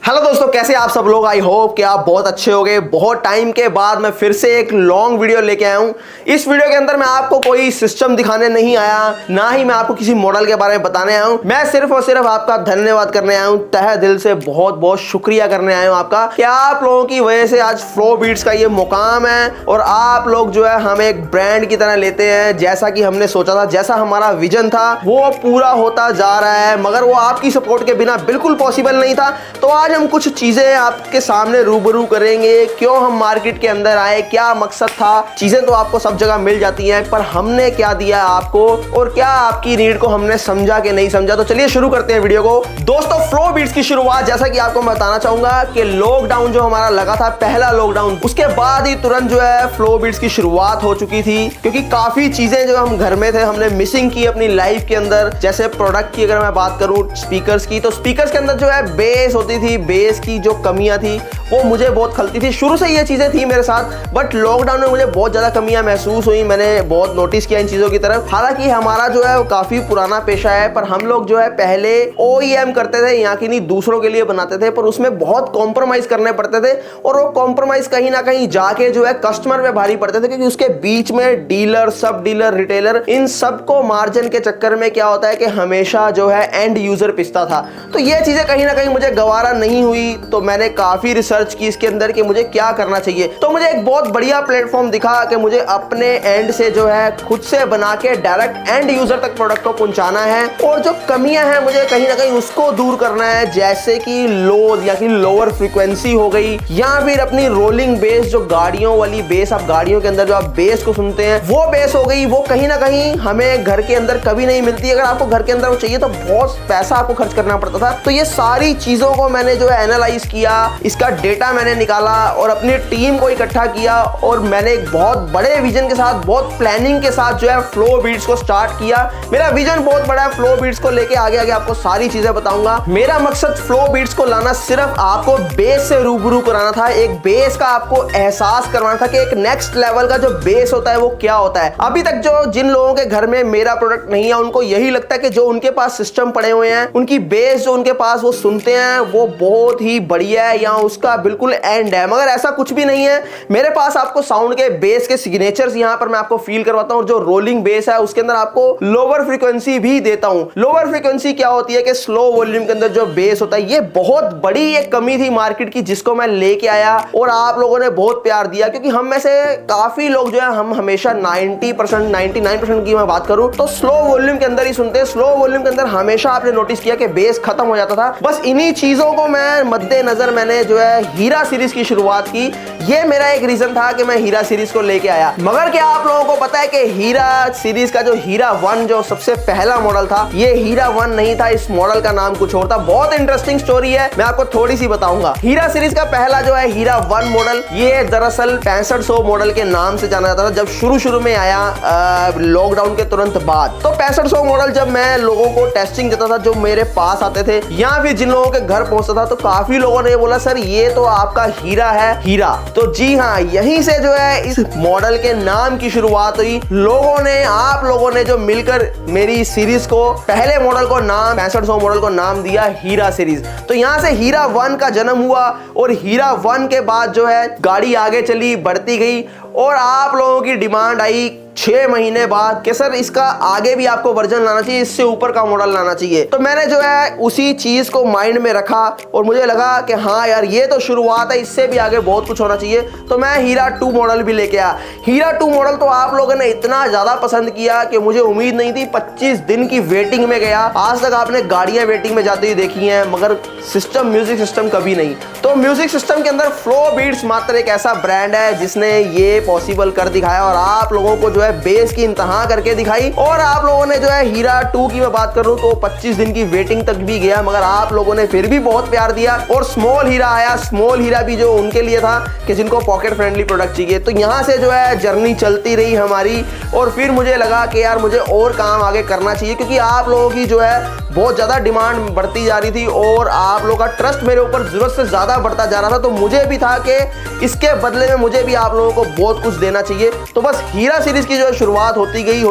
Hello दोस्तों, कैसे आप सब लोग। आई होप कि आप बहुत अच्छे होंगे। बहुत टाइम के बाद मैं फिर से एक लॉन्ग वीडियो लेके आया हूँ। इस वीडियो के अंदर मैं आपको कोई सिस्टम दिखाने नहीं आया, ना ही मैं आपको किसी मॉडल के बारे में बताने आया हूँ। मैं सिर्फ और सिर्फ आपका धन्यवाद करने आया हूँ, तहे दिल से बहुत बहुत शुक्रिया करने आया हूँ आपका, कि आप लोगों की वजह से आज फ्लो बीट्स का ये मुकाम है और आप लोग जो है हमें एक ब्रांड की तरह लेते हैं। जैसा कि हमने सोचा था, जैसा हमारा विजन था, वो पूरा होता जा रहा है, मगर वो आपकी सपोर्ट के बिना बिल्कुल पॉसिबल नहीं था। तो आज हम कुछ चीजें आपके सामने रूबरू करेंगे, क्यों हम मार्केट के अंदर आए, क्या मकसद था। चीजें तो आपको सब जगह मिल जाती हैं, पर हमने क्या दिया आपको और क्या आपकी नीड को हमने समझा कि नहीं समझा। तो चलिए शुरू करते हैं वीडियो को। दोस्तों, फ्लो बीट्स की शुरुआत, जैसा कि आपको मैं बताना चाहूंगा कि लॉकडाउन जो हमारा लगा था, पहला लॉकडाउन, उसके बाद ही तुरंत जो है फ्लो बीट्स की शुरुआत हो चुकी थी, क्योंकि काफी चीजें जो हम घर में थे हमने मिसिंग की अपनी लाइफ के अंदर। जैसे प्रोडक्ट की अगर मैं बात करूं, स्पीकर्स की, तो स्पीकर्स के अंदर जो है बेस होती थी, बेस की जो कमियां थी वो मुझे बहुत खलती थी। शुरू से ये चीजें थी मेरे साथ, बट लॉकडाउन में मुझे बहुत ज्यादा कमियां महसूस हुई। मैंने बहुत नोटिस किया इन चीजों की तरफ। हालांकि हमारा जो है वो काफी पुराना पेशा है, पर हम लोग जो है पहले OEM करते थे, यहाँ की नहीं दूसरों के लिए बनाते थे, पर उसमें बहुत कॉम्प्रोमाइज करने पड़ते थे और वो कॉम्प्रोमाइज कहीं ना कहीं जाके जो है कस्टमर में भारी पड़ते थे, क्योंकि उसके बीच में डीलर, सब डीलर, रिटेलर, इन सबको मार्जिन के चक्कर में क्या होता है कि हमेशा जो है एंड यूजर पिसता था। तो ये चीजें कहीं ना कहीं मुझे गवारा नहीं हुई। तो मैंने काफी रिसर्च की इसके अंदर कि मुझे क्या करना चाहिए। तो मुझे एक बहुत बढ़िया प्लेटफॉर्म दिखा कि मुझे अपने एंड से जो है खुद से बना के डायरेक्ट एंड यूजर तक प्रोडक्ट को पहुंचाना है, और जो कमियां हैं मुझे कहीं ना कहीं उसको दूर करना है। जैसे कि लो या कि लोअर फ्रीक्वेंसी हो गई, या फिर अपनी रोलिंग बेस, जो गाड़ियों वाली बेस, आप गाड़ियों के अंदर जो आप बेस को सुनते हैं वो बेस हो गई। वो कहीं ना कहीं हमें घर के अंदर कभी नहीं मिलती। अगर आपको घर के अंदर वो चाहिए तो बहुत पैसा आपको खर्च करना पड़ता था। तो ये सारी चीजों को मैंने जो है एनालाइज किया, इसका डेटा मैंने निकाला और अपनी टीम को इकट्ठा किया, और मैंने एक बहुत बड़े विजन के साथ, बहुत प्लानिंग के साथ जो है फ्लो बीट्स को स्टार्ट किया। मेरा विजन बहुत बड़ा है फ्लो बीट्स को लेके। आगे आगे आपको सारी चीजें बताऊंगा। मेरा मकसद फ्लो बीट्स को लाना सिर्फ आपको बेस से रूबरू कराना था, एक बेस का आपको एहसास करवाना था कि एक नेक्स्ट लेवल का जो बेस होता है वो क्या होता है। अभी तक जो जिन लोगों के घर में मेरा प्रोडक्ट नहीं है, उनको यही लगता है कि जो उनके पास सिस्टम पड़े हुए हैं, उनकी बेस जो उनके पास वो सुनते हैं वो बहुत ही बढ़िया है या उसका बिल्कुल एंड है, मगर ऐसा कुछ भी नहीं है। मेरे पास आपको साउंड के बेस के सिग्नेचर्स यहां पर मैं आपको फील करवाता हूं, और जो रोलिंग बेस है उसके अंदर आपको लोअर फ्रीक्वेंसी भी देता हूं। लोअर फ्रीक्वेंसी क्या होती है कि स्लो वॉल्यूम के अंदर जो बेस होता है, ये बहुत बड़ी एक कमी थी मार्केट की, जिसको मैं लेके आया और आप लोगों ने बहुत प्यार दिया। क्योंकि हम में से काफी लोग जो है हम हमेशा 90%, 99% की मैं बात करूं तो स्लो वॉल्यूम के अंदर ही सुनते हैं। स्लो वॉल्यूम के अंदर हमेशा आपने नोटिस किया कि बेस खत्म हो जाता था। बस इन्हीं चीजों को मैं मद्देनजर मैंने जो है हीरा सीरीज की शुरुआत की। ये मेरा एक रीजन था कि मैं हीरा सीरीज को लेके आया। मगर क्या आप लोगों को पता है कि हीरा सीरीज का जो हीरा 1 जो सबसे पहला मॉडल था, ये हीरा 1 नहीं था, इस मॉडल का नाम कुछ और था। बहुत इंटरेस्टिंग स्टोरी है, मैं आपको थोड़ी सी बताऊंगा। हीरा सीरीज का पहला जो है हीरा 1 मॉडल, ये दरअसल 6500 मॉडल के नाम से जाना जाता था जब शुरू में आया लॉकडाउन के तुरंत बाद। तो 6500 मॉडल जब मैं लोगों को टेस्टिंग देता था, जो मेरे पास आते थे या फिर जिन लोगों के घर पहुंचता था, तो काफी लोगों ने बोला सर ये तो आपका हीरा है, हीरा। तो जी हाँ, यहीं से जो है इस मॉडल के नाम की शुरुआत हुई। लोगों ने, आप लोगों ने जो मिलकर मेरी सीरीज को, पहले मॉडल को नाम, 6500 मॉडल को नाम दिया हीरा सीरीज। तो यहां से हीरा 1 का जन्म हुआ, और हीरा 1 के बाद जो है गाड़ी आगे चली, बढ़ती गई, और आप लोगों की डिमांड आई 6 महीने बाद कि सर इसका आगे भी आपको वर्जन लाना चाहिए, इससे ऊपर का मॉडल लाना चाहिए। तो मैंने जो है उसी चीज को माइंड में रखा और मुझे लगा कि हाँ यार ये तो शुरुआत है, इससे भी आगे बहुत कुछ होना चाहिए। तो मैं हीरा 2 मॉडल भी लेके आया। हीरा 2 मॉडल तो आप लोगों ने इतना ज्यादा पसंद किया कि मुझे उम्मीद नहीं थी। 25 दिन की वेटिंग में गया। आज तक आपने गाड़ियां वेटिंग में जाती हुई देखी हैं, मगर सिस्टम, म्यूजिक सिस्टम कभी नहीं। तो म्यूजिक सिस्टम के अंदर फ्लो बीट्स मात्र एक ऐसा ब्रांड है जिसने ये पॉसिबल कर दिखाया, और आप लोगों को जो है बेस की इंतहा करके दिखाई। और आप लोगों ने जो है हीरा 2 की मैं बात करूं तो 25 दिन की वेटिंग तक भी गया, मगर आप लोगों ने फिर भी बहुत प्यार दिया। और स्मॉल हीरा आया। स्मॉल हीरा भी जो उनके लिए था कि जिनको पॉकेट फ्रेंडली प्रोडक्ट चाहिए। तो यहां से जो है जर्नी चलती रही हमारी, और फिर मुझे लगा कि यार मुझे और काम आगे करना चाहिए, क्योंकि आप लोगों की जो है बहुत ज्यादा डिमांड बढ़ती जा रही थी और आप लोगों का ट्रस्ट मेरे ऊपर जरूरत से ज्यादा बढ़ता जा रहा था। तो मुझे भी था कि इसके बदले में मुझे भी आप लोगों को बहुत कुछ देना चाहिए। तो बस हीरा सीरीज की जो शुरुआत होती गई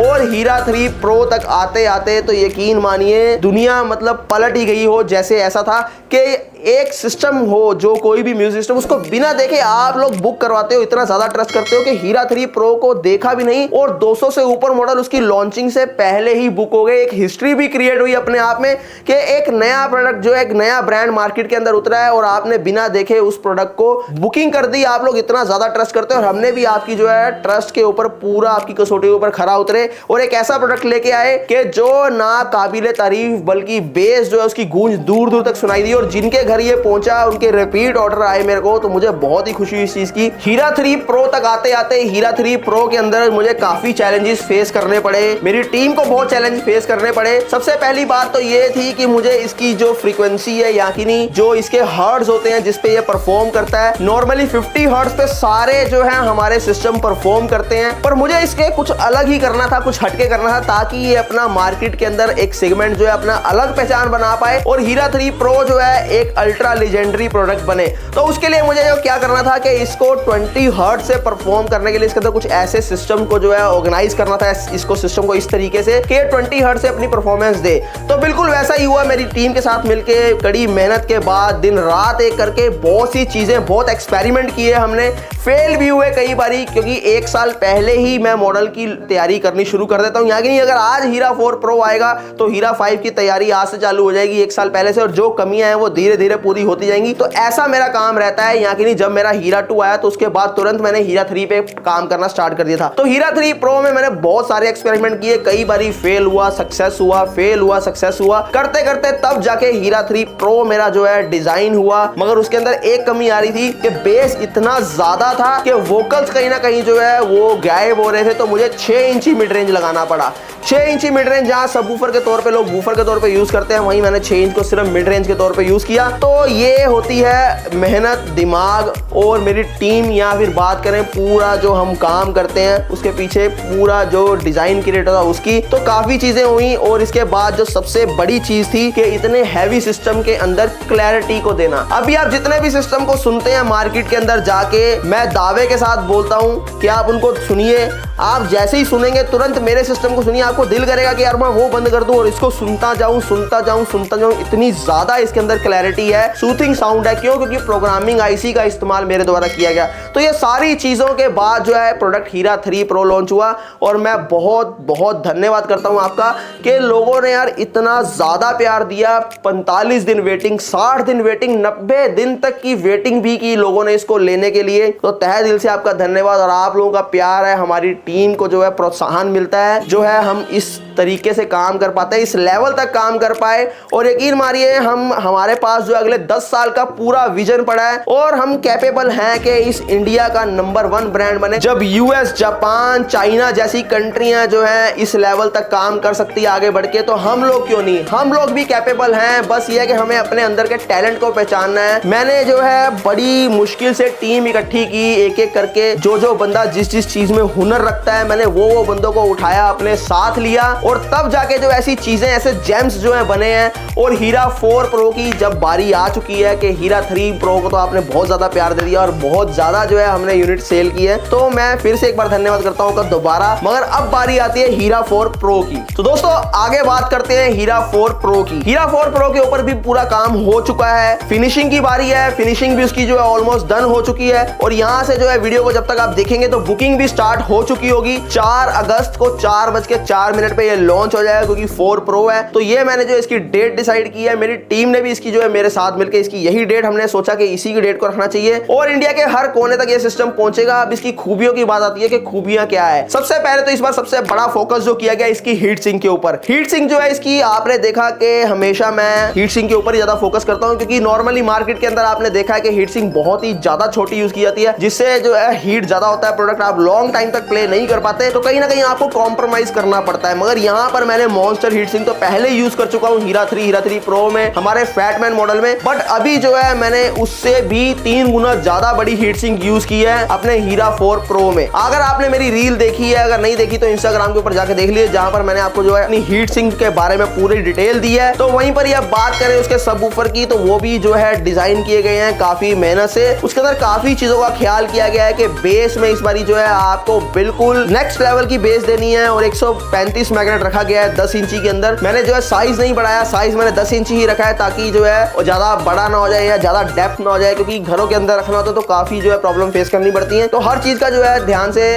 और हीरा 3 प्रो तक आते आते तो यकीन मानिए दुनिया मतलब पलट ही गई हो। जैसे ऐसा था कि एक सिस्टम हो जो कोई भी म्यूजिक सिस्टम, उसको बिना देखे आप लोग बुक करवाते हो, इतना ज्यादा ट्रस्ट करते हो कि हीरा 3 प्रो को देखा भी नहीं और 200 से ऊपर मॉडल उसकी लॉन्चिंग से पहले ही बुक हो गए। एक हिस्ट्री भी क्रिएट हुई अपने आप में कि एक नया प्रोडक्ट जो एक नया ब्रांड मार्केट के अंदर उतरा है और आपने बिना देखे उस प्रोडक्ट को बुकिंग कर दी। आप लोग इतना ज्यादा ट्रस्ट करते हो और हमने भी आपकी जो है ट्रस्ट के ऊपर पूरा आपकी कसौटी के ऊपर खरा उतरे और एक ऐसा प्रोडक्ट लेके आए कि जो ना काबिले तारीफ बल्कि बेस जो है उसकी गूंज दूर दूर तक सुनाई दी और जिनके घर ये पहुंचा उनके रिपीट ऑर्डर आए मेरे को, तो मुझे बहुत ही खुशी हुई इस चीज की। हीरा 3 प्रो तक आते आते हीरा 3 प्रो के अंदर मुझे काफी चैलेंजेस फेस करने पड़े, मेरी टीम को बहुत चैलेंज फेस करने पड़े। सबसे पहली बात तो ये थी कि मुझे इसकी जो फ्रीक्वेंसी है यानी जो इसके हर्ट्ज होते हैं जिसपे ये परफॉर्म करता है, नॉर्मली 50 हर्ट्ज पे सारे जो है हमारे सिस्टम परफॉर्म करते हैं, पर मुझे इसके कुछ अलग ही करना था, कुछ हटके करना था ताकि ये अपना मार्केट के अंदर एक सेगमेंट जो है अपना अलग पहचान बना पाए और हीरा 3 प्रो जो है एक अल्ट्रा लेजेंडरी प्रोडक्ट बने। तो उसके लिए मुझे जो क्या करना था कि इसको 20 हर्ट्ज से परफॉर्म करने के लिए इसके अंदर कुछ ऐसे सिस्टम को जो है ऑर्गेनाइज करना था, इसको सिस्टम को इस तरीके से कि 20 हर्ट्ज से अपनी परफॉर्मेंस दे। तो बिल्कुल वैसा ही हुआ। मेरी टीम के साथ मिलकर कड़ी मेहनत के बाद दिन रात एक करके बहुत सी चीजें, बहुत एक्सपेरिमेंट किए हमने, फेल भी हुए कई बारी क्योंकि एक साल पहले ही मैं मॉडल की तैयारी करनी शुरू कर देता हूं। यानी नहीं अगर आज हीरा 4 प्रो आएगा तो हीरा 5 की तैयारी आज से चालू हो जाएगी एक साल पहले से और जो कमियां हैं वो धीरे धीरे पूरी होती जाएंगी। तो ऐसा मेरा काम रहता है। यहाँ की नहीं, जब मेरा हीरा 2 आया तो उसके बाद तुरंत मैंने हीरा 3 पे काम करना स्टार्ट कर दिया था। तो हीरा 3 प्रो में मैंने बहुत सारे एक्सपेरिमेंट किए, कई बारी फेल हुआ, सक्सेस हुआ, फेल हुआ, सक्सेस हुआ, करते करते तब जाके हीरा 3 प्रो मेरा जो है डिजाइन हुआ। मगर उसके अंदर एक कमी आ रही थी कि बेस इतना ज्यादा था कि वोकल्स कहीं ना कहीं जो है वो गायब हो रहे थे। तो मुझे 6 इंची मिड रेंज लगाना पड़ा। 6 इंची मिड रेंज जहां सबवूफर के तौर पे लोग वूफर के तौर पे यूज करते हैं, वहीं मैंने 6 इंच को सिर्फ मिड रेंज के तौर पे यूज किया। तो ये होती है मेहनत, दिमाग और मेरी टीम, या फिर बात करें पूरा जो हम काम करते हैं उसके पीछे पूरा जो डिजाइन क्रिएट होता उसकी। तो काफी चीजें हुई और इसके बाद जो सबसे बड़ी चीज थी कि इतने हैवी सिस्टम के अंदर क्लैरिटी को देना। अभी आप जितने भी सिस्टम को सुनते हैं मार्केट के अंदर जाके, मैं दावे के साथ बोलता हूं कि आप उनको सुनिए। आप जैसे ही सुनेंगे तुरंत मेरे सिस्टम को सुनिए, आपको दिल करेगा कि यार मैं वो बंद कर दूं और इसको सुनता जाऊं, सुनता जाऊं, सुनता जाऊं। इतनी ज्यादा इसके अंदर क्लैरिटी है, सूथिंग साउंड है। क्यों? क्योंकि प्रोग्रामिंग आईसी का इस्तेमाल मेरे द्वारा किया गया। तो ये सारी चीजों के बाद जो है प्रोडक्ट हीरा 3 प्रो लॉन्च हुआ और मैं बहुत बहुत धन्यवाद करता हूं आपका कि लोगों ने यार इतना ज्यादा प्यार दिया। 45 दिन वेटिंग, 60 दिन वेटिंग, 90 दिन तक की वेटिंग भी की लोगों ने इसको लेने के लिए। तो तहे दिल से आपका धन्यवाद। और आप लोगों का प्यार है, हमारी टीम को जो है प्रोत्साहन मिलता है, जो है हम इस तरीके से काम कर पाते हैं, इस लेवल तक काम कर पाए। और यकीन मानिए हमारे पास जो अगले 10 साल का पूरा विजन पड़ा है और हम कैपेबल हैं कि इस इंडिया का नंबर 1 ब्रांड बने। जब यूएस, जापान, चाइना जैसी कंट्रियां जो है इस लेवल तक काम कर सकती है आगे बढ़ के, तो हम लोग क्यों नहीं? हम लोग भी कैपेबल हैं। बस ये है कि हमें अपने अंदर के टैलेंट को पहचानना है। मैंने जो है बड़ी मुश्किल से टीम इकट्ठी की, एक एक करके जो बंदा जिस चीज में हुनर रखता है, मैंने वो बंदों को उठाया, अपने साथ लिया और तब जाके जो ऐसी चीजें, ऐसे जेम्स जो है बने हैं। और हीरा 4 प्रो की जब बारी आ चुकी है कि हीरा 3 प्रो को तो आपने बहुत ज्यादा प्यार दे दिया और बहुत ज्यादा जो है हमने यूनिट सेल की है, तो मैं फिर से एक बार धन्यवाद करता हूं दोबारा। मगर अब बारी आती है हीरा 4 प्रो की। तो दोस्तों आगे बात करते हैं हीरा 4 प्रो की। हीरा 4 प्रो के ऊपर भी पूरा काम हो चुका है, फिनिशिंग की बारी है। फिनिशिंग भी उसकी जो है ऑलमोस्ट डन हो चुकी है और यहां से जो है वीडियो को जब तक आप देखेंगे तो बुकिंग भी स्टार्ट हो चुकी होगी। 4 अगस्त को 4:04 पे ये लॉन्च हो जाएगा क्योंकि 4 प्रो है। तो ये मैंने जो इसकी डेट डिसाइड की है, मेरी टीम ने भी इसकी जो है मेरे साथ मिलकर इसकी यही डेट हमने सोचा कि इसी की डेट को रखना चाहिए और इंडिया के हर कोने तक ये सिस्टम पहुंचेगा। अब इसकी खूबियों की बात आती है कि खूबियां क्या है। सबसे पहले तो इस बार सबसे बड़ा फोकस जो किया गया इसकी हीट सिंक के ऊपर। हीट सिंक जो है इसकी, आपने देखा कि हमेशा मैं हीट सिंक के ऊपर ज्यादा फोकस करता हूं क्योंकि नॉर्मली मार्केट के अंदर आपने देखा है कि हीट सिंक बहुत ही ज्यादा छोटी यूज की जाती है, जिससे जो है हीट ज्यादा होता है, प्रोडक्ट आप लॉन्ग टाइम तक प्ले नहीं कर पाते, तो कहीं ना कहीं आपको कॉम्प्रोमाइज करना पड़ता है। मगर यहां पर मैंने मॉन्स्टर हीट सिंक तो पहले यूज कर चुका हूं हीरा 3 प्रो में, हमारे फैटमैन मॉडल में, बट अभी जो है मैंने उससे भी 3 गुना ज्यादा बड़ी हीट सिंक यूज की है अपने हीरा 4 प्रो में। अगर आपने मेरी रील देखी है, अगर नहीं देखी तो इंस्टाग्राम के ऊपर जाकर देख लीजिए, जहां पर मैंने आपको जो है अपनी हीट सिंक के बारे में पूरी डिटेल दी है। तो वहीं पर यह बात करें उसके सबवूफर की, तो वो भी जो है डिजाइन किए गए हैं काफी मेहनत से। उसके अंदर काफी चीजों का ख्याल किया गया है कि बेस में इस बारी जो है आपको बिल्कुल नेक्स्ट लेवल की बेस देनी है और 135 मैग्नेट रखा गया है 10 इंची के अंदर। मैंने जो है साइज नहीं बढ़ाया, साइज मैंने 10 इंची ही रखा है ताकि जो है ज्यादा बड़ा ना हो जाए या ज्यादा डेप्थ ना हो जाए, क्योंकि घरों के अंदर रखना होता है तो काफी जो है प्रॉब्लम फेस करनी पड़ती है। तो हर चीज का जो है ध्यान से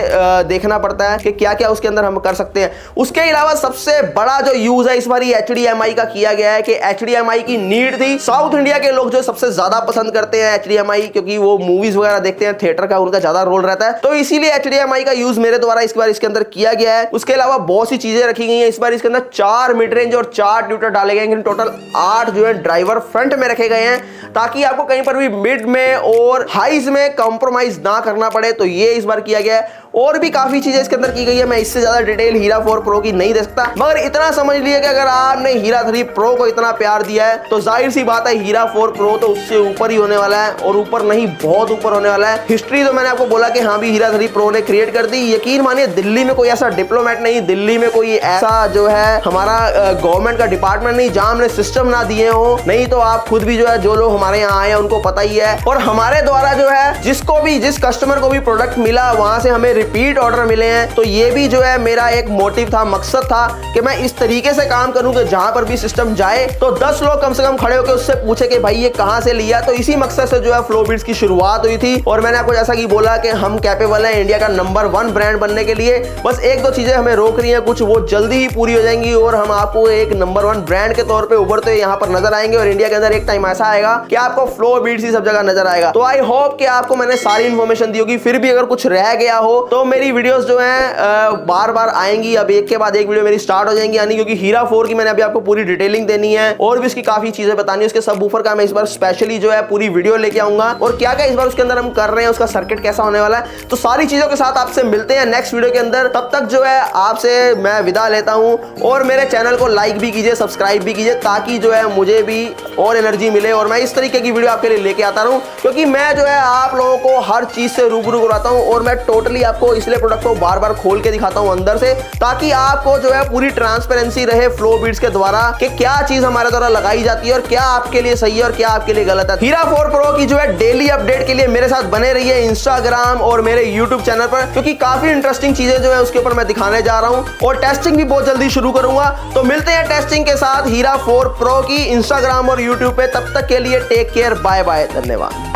देखना पड़ता है कि क्या क्या उसके अंदर हम कर सकते हैं। उसके अलावा सबसे बड़ा जो यूज है इस बार HDMI का किया गया है कि HDMI की नीड थी। साउथ इंडिया के लोग जो सबसे ज्यादा पसंद करते हैं HDMI, क्योंकि वो मूवीज वगैरह देखते हैं, थिएटर का उनका ज्यादा रोल रहता है, तो इसीलिए HDMI का यूज मेरे द्वारा इस बार इसके अंदर किया गया है। उसके अलावा बहुत सी चीजें रखी गई हैं इस बार इसके अंदर। 4 मिड रेंज और 4 ट्यूटर डाले गए हैं, टोटल 8 जो है ड्राइवर फ्रंट में रखे गए हैं, ताकि आपको कहीं पर भी मिड में और हाइज में कॉम्प्रोमाइज ना करना पड़े। तो ये इस बार किया गया है। और भी काफी चीजें इसके अंदर की गई है, मैं इससे ज्यादा डिटेल हीरा 4 प्रो की नहीं दे सकता, मगर इतना समझ लिया कि अगर आपने हीरा 3 प्रो को इतना प्यार दिया है तो जाहिर सी बात है हीरा 4 प्रो तो उससे ऊपर ही होने वाला है, और ऊपर नहीं बहुत ऊपर होने वाला है। हिस्ट्री तो मैंने आपको बोला कि हाँ भी हीरा 3 प्रो ने क्रिएट कर दी। यकीन मानिए दिल्ली में कोई ऐसा डिप्लोमेट नहीं, दिल्ली में कोई ऐसा जो है हमारा गवर्नमेंट का डिपार्टमेंट नहीं जहां हमने सिस्टम ना दिए हो। नहीं तो आप खुद भी जो है, जो लोग हमारे यहाँ आए हैं उनको पता ही है। और हमारे द्वारा जो है जिसको भी, जिस कस्टमर को भी प्रोडक्ट मिला वहां से हमें रिपीट ऑर्डर मिले हैं। तो ये भी जो है मेरा एक मोटिव था, मकसद था कि मैं इस तरीके से काम करूं कि जहां पर भी सिस्टम जाए तो 10 लोग कम से कम खड़े होकर उससे पूछे कि भाई ये कहां से लिया। तो इसी मकसद से जो है फ्लो बीट्स की शुरुआत हुई थी। और मैंने आपको जैसा कि बोला कि हम कैपेबल हैं इंडिया का नंबर 1 ब्रांड बनने के लिए। बस 1-2 चीजें हमें रोक रही हैं, कुछ वो जल्दी ही पूरी हो जाएंगी और हम आपको एक नंबर 1 ब्रांड के तौर पे उभरते यहाँ पर नजर आएंगे। और इंडिया के अंदर एक टाइम ऐसा आएगा कि आपको फ्लो बीट्स ही सब जगह नजर आएगा। तो आई होप कि आपको मैंने सारी इंफॉर्मेशन दी होगी। फिर भी अगर कुछ रह गया हो तो मेरी वीडियोस जो है बार बार आएंगी, अब एक के बाद एक वीडियो मेरी स्टार्ट हो जाएंगी यानी, क्योंकि हीरा 4 की मैंने अभी आपको पूरी डिटेलिंग देनी है और भी उसकी काफी चीजें बतानी है। उसके सबवूफर का मैं इस बार स्पेशली जो है पूरी वीडियो लेके आऊंगा और क्या क्या इस बार उसके अंदर हम कर रहे हैं, उसका सर्किट कैसा होने वाला है। तो सारी चीजों के साथ आपसे मिलते हैं नेक्स्ट वीडियो के अंदर। तब तक जो है आपसे मैं विदा लेता हूं और मेरे चैनल को लाइक भी कीजिए, सब्सक्राइब भी कीजिए, ताकि जो है मुझे भी और एनर्जी मिले और मैं इस तरीके की वीडियो आपके लिए लेके आता रहूं। क्योंकि मैं जो है आप लोगों को हर चीज से रूबरू कराता हूं और मैं टोटली आपको इसलिए प्रोडक्ट को बार बार खोल के दिखाता हूं अंदर से, ताकि आपको जो है पूरी ट्रांसपेरेंसी रहे फ्लो बीट्स के द्वारा कि क्या चीज हमारे द्वारा लगाई जाती है और क्या आपके लिए सही है और क्या आपके लिए गलत है। हीरा 4 प्रो की जो है डेली अपडेट के लिए मेरे साथ बने रहिए इंस्टाग्राम और मेरे यूट्यूब चैनल पर, क्योंकि काफी इंटरेस्टिंग चीजें जो है उसके ऊपर मैं दिखाने जा रहा हूं और टेस्टिंग भी बहुत जल्दी शुरू करूंगा। तो मिलते हैं टेस्टिंग के साथ हीरा 4 प्रो की इंस्टाग्राम और यूट्यूब पे। तब तक के लिए टेक केयर, बाय बाय, धन्यवाद।